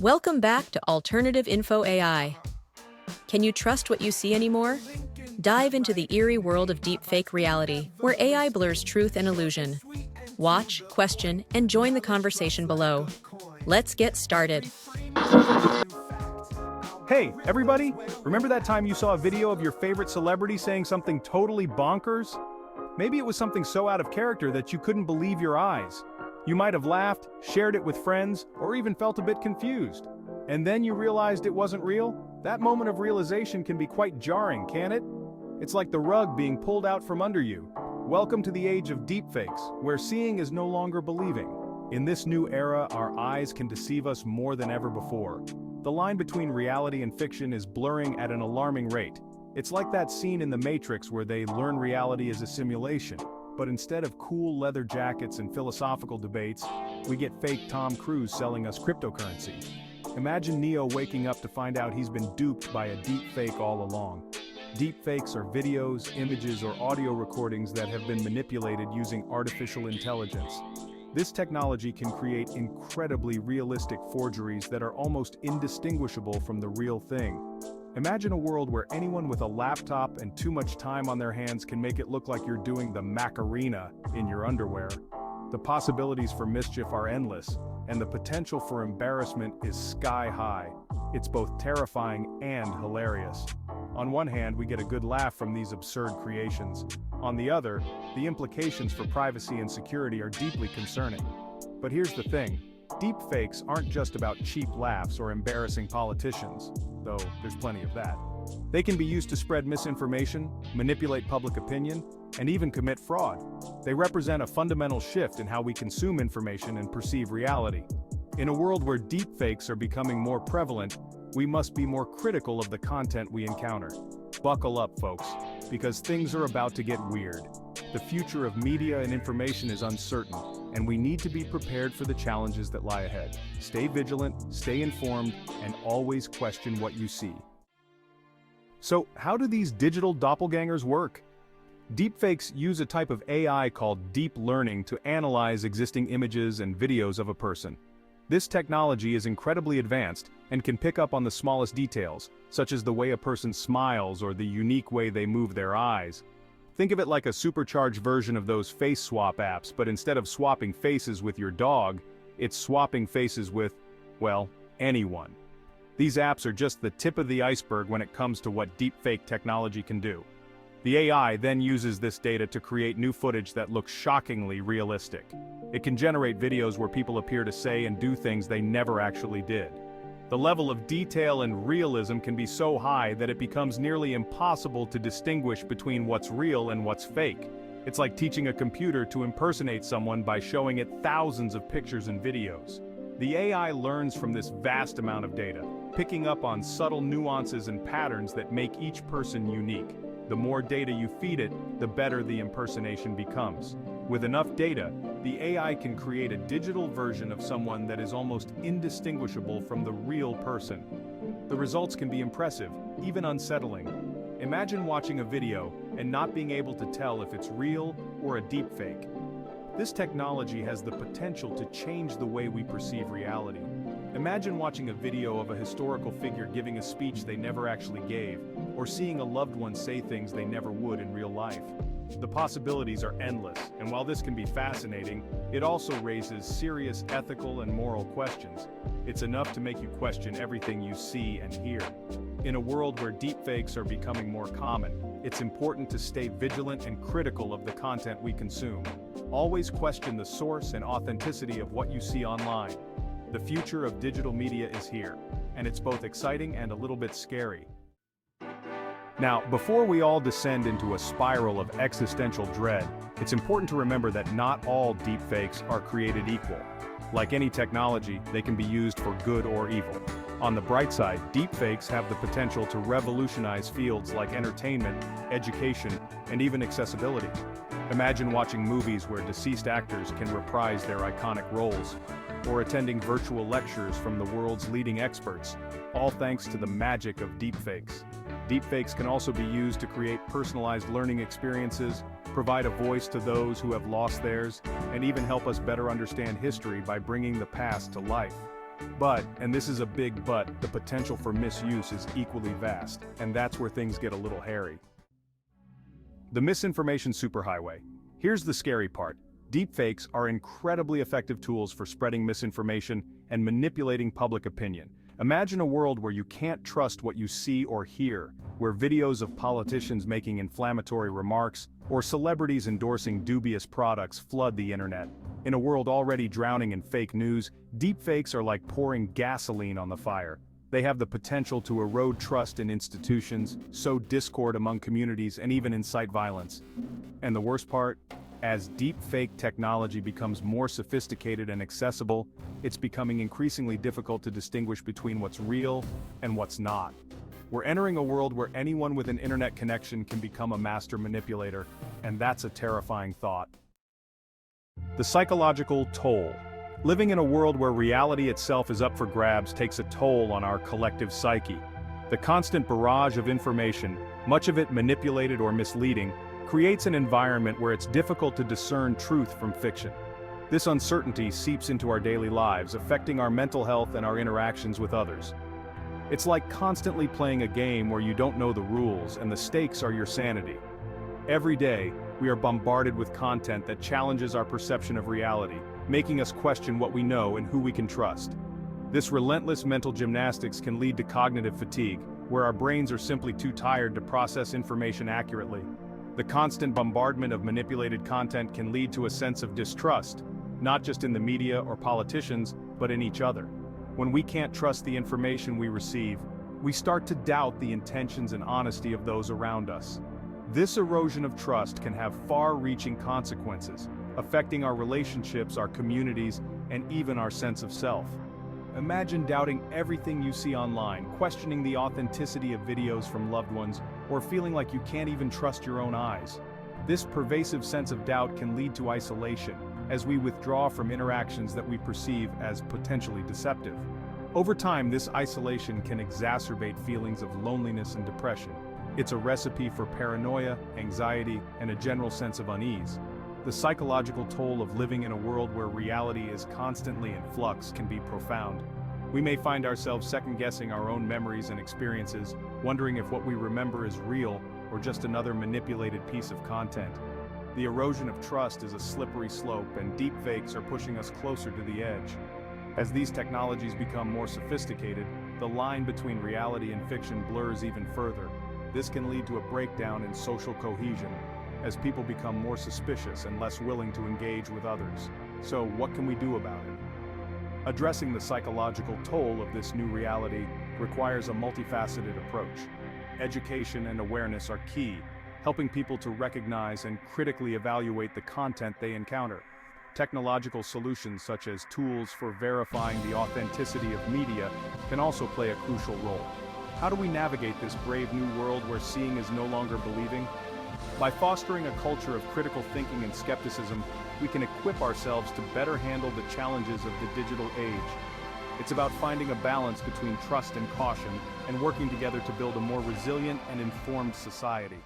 Welcome back to Alternative Info AI. Can you trust what you see anymore? Dive into the eerie world of deepfake reality, where AI blurs truth and illusion. Watch, question, and join the conversation below. Let's get started. Hey, everybody! Remember that time you saw a video of your favorite celebrity saying something totally bonkers? Maybe it was something so out of character that you couldn't believe your eyes. You might have laughed, shared it with friends, or even felt a bit confused. And then you realized it wasn't real? That moment of realization can be quite jarring, can't it? It's like the rug being pulled out from under you. Welcome to the age of deepfakes, where seeing is no longer believing. In this new era, our eyes can deceive us more than ever before. The line between reality and fiction is blurring at an alarming rate. It's like that scene in The Matrix where they learn reality is a simulation. But instead of cool leather jackets and philosophical debates, we get fake Tom Cruise selling us cryptocurrency. Imagine Neo waking up to find out he's been duped by a deep fake all along. Deepfakes are videos, images, or audio recordings that have been manipulated using artificial intelligence. This technology can create incredibly realistic forgeries that are almost indistinguishable from the real thing. Imagine a world where anyone with a laptop and too much time on their hands can make it look like you're doing the Macarena in your underwear. The possibilities for mischief are endless, and the potential for embarrassment is sky high. It's both terrifying and hilarious. On one hand, we get a good laugh from these absurd creations. On the other, the implications for privacy and security are deeply concerning. But here's the thing. Deepfakes aren't just about cheap laughs or embarrassing politicians, though there's plenty of that. They can be used to spread misinformation, manipulate public opinion, and even commit fraud. They represent a fundamental shift in how we consume information and perceive reality. In a world where deepfakes are becoming more prevalent, we must be more critical of the content we encounter. Buckle up, folks, because things are about to get weird. The future of media and information is uncertain, and we need to be prepared for the challenges that lie ahead. Stay vigilant, stay informed, and always question what you see. So, how do these digital doppelgangers work? Deepfakes use a type of AI called deep learning to analyze existing images and videos of a person. This technology is incredibly advanced and can pick up on the smallest details, such as the way a person smiles or the unique way they move their eyes. Think of it like a supercharged version of those face swap apps, but instead of swapping faces with your dog, it's swapping faces with, well, anyone. These apps are just the tip of the iceberg when it comes to what deepfake technology can do. The AI then uses this data to create new footage that looks shockingly realistic. It can generate videos where people appear to say and do things they never actually did. The level of detail and realism can be so high that it becomes nearly impossible to distinguish between what's real and what's fake. It's like teaching a computer to impersonate someone by showing it thousands of pictures and videos. The AI learns from this vast amount of data, picking up on subtle nuances and patterns that make each person unique. The more data you feed it, the better the impersonation becomes. With enough data, the AI can create a digital version of someone that is almost indistinguishable from the real person. The results can be impressive, even unsettling. Imagine watching a video and not being able to tell if it's real or a deepfake. This technology has the potential to change the way we perceive reality. Imagine watching a video of a historical figure giving a speech they never actually gave, or seeing a loved one say things they never would in real life. The possibilities are endless, and while this can be fascinating, it also raises serious ethical and moral questions. It's enough to make you question everything you see and hear. In a world where deepfakes are becoming more common, it's important to stay vigilant and critical of the content we consume. Always question the source and authenticity of what you see online. The future of digital media is here, and it's both exciting and a little bit scary. Now, before we all descend into a spiral of existential dread, it's important to remember that not all deepfakes are created equal. Like any technology, they can be used for good or evil. On the bright side, deepfakes have the potential to revolutionize fields like entertainment, education, and even accessibility. Imagine watching movies where deceased actors can reprise their iconic roles, or attending virtual lectures from the world's leading experts, all thanks to the magic of deepfakes. Deepfakes can also be used to create personalized learning experiences, provide a voice to those who have lost theirs, and even help us better understand history by bringing the past to life. But, and this is a big but, the potential for misuse is equally vast, and that's where things get a little hairy. The misinformation superhighway. Here's the scary part. Deepfakes are incredibly effective tools for spreading misinformation and manipulating public opinion. Imagine a world where you can't trust what you see or hear, where videos of politicians making inflammatory remarks or celebrities endorsing dubious products flood the internet. In a world already drowning in fake news, deepfakes are like pouring gasoline on the fire. They have the potential to erode trust in institutions, sow discord among communities, and even incite violence. And the worst part? As deepfake technology becomes more sophisticated and accessible, it's becoming increasingly difficult to distinguish between what's real and what's not. We're entering a world where anyone with an internet connection can become a master manipulator, and that's a terrifying thought. The psychological toll. Living in a world where reality itself is up for grabs takes a toll on our collective psyche. The constant barrage of information, much of it manipulated or misleading, creates an environment where it's difficult to discern truth from fiction. This uncertainty seeps into our daily lives, affecting our mental health and our interactions with others. It's like constantly playing a game where you don't know the rules and the stakes are your sanity. Every day, we are bombarded with content that challenges our perception of reality, making us question what we know and who we can trust. This relentless mental gymnastics can lead to cognitive fatigue, where our brains are simply too tired to process information accurately. The constant bombardment of manipulated content can lead to a sense of distrust, not just in the media or politicians, but in each other. When we can't trust the information we receive, we start to doubt the intentions and honesty of those around us. This erosion of trust can have far-reaching consequences, affecting our relationships, our communities, and even our sense of self. Imagine doubting everything you see online, questioning the authenticity of videos from loved ones, or feeling like you can't even trust your own eyes. This pervasive sense of doubt can lead to isolation, as we withdraw from interactions that we perceive as potentially deceptive. Over time, this isolation can exacerbate feelings of loneliness and depression. It's a recipe for paranoia, anxiety, and a general sense of unease. The psychological toll of living in a world where reality is constantly in flux can be profound. We may find ourselves second-guessing our own memories and experiences, wondering if what we remember is real or just another manipulated piece of content. The erosion of trust is a slippery slope, and deepfakes are pushing us closer to the edge. As these technologies become more sophisticated, the line between reality and fiction blurs even further. This can lead to a breakdown in social cohesion, as people become more suspicious and less willing to engage with others. So, what can we do about it? Addressing the psychological toll of this new reality requires a multifaceted approach. Education and awareness are key, helping people to recognize and critically evaluate the content they encounter. Technological solutions such as tools for verifying the authenticity of media can also play a crucial role. How do we navigate this brave new world where seeing is no longer believing? By fostering a culture of critical thinking and skepticism, we can equip ourselves to better handle the challenges of the digital age. It's about finding a balance between trust and caution, and working together to build a more resilient and informed society.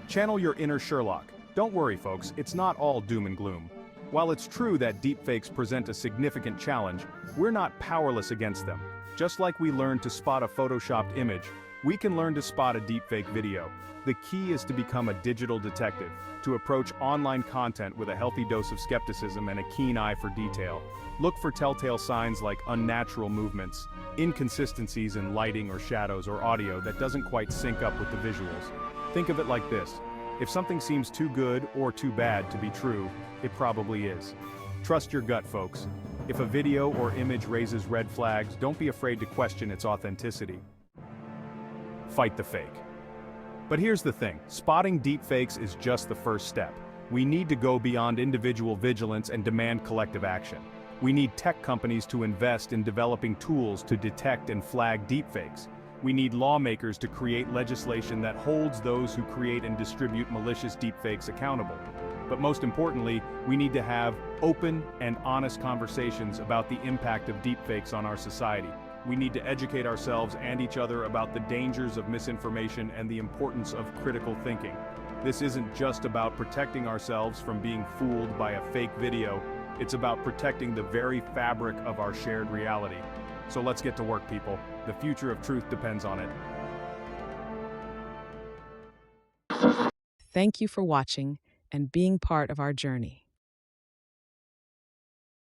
Channel your inner Sherlock. Don't worry, folks, it's not all doom and gloom. While it's true that deepfakes present a significant challenge, we're not powerless against them. Just like we learned to spot a photoshopped image, we can learn to spot a deepfake video. The key is to become a digital detective, to approach online content with a healthy dose of skepticism and a keen eye for detail. Look for telltale signs like unnatural movements, inconsistencies in lighting or shadows or audio that doesn't quite sync up with the visuals. Think of it like this: if something seems too good or too bad to be true, it probably is. Trust your gut, folks. If a video or image raises red flags, don't be afraid to question its authenticity. Fight the fake. But here's the thing, spotting deepfakes is just the first step. We need to go beyond individual vigilance and demand collective action. We need tech companies to invest in developing tools to detect and flag deepfakes. We need lawmakers to create legislation that holds those who create and distribute malicious deepfakes accountable. But most importantly, we need to have open and honest conversations about the impact of deepfakes on our society. We need to educate ourselves and each other about the dangers of misinformation and the importance of critical thinking. This isn't just about protecting ourselves from being fooled by a fake video, It's about protecting the very fabric of our shared reality. So let's get to work, people. The future of truth depends on it. Thank you for watching and being part of our journey.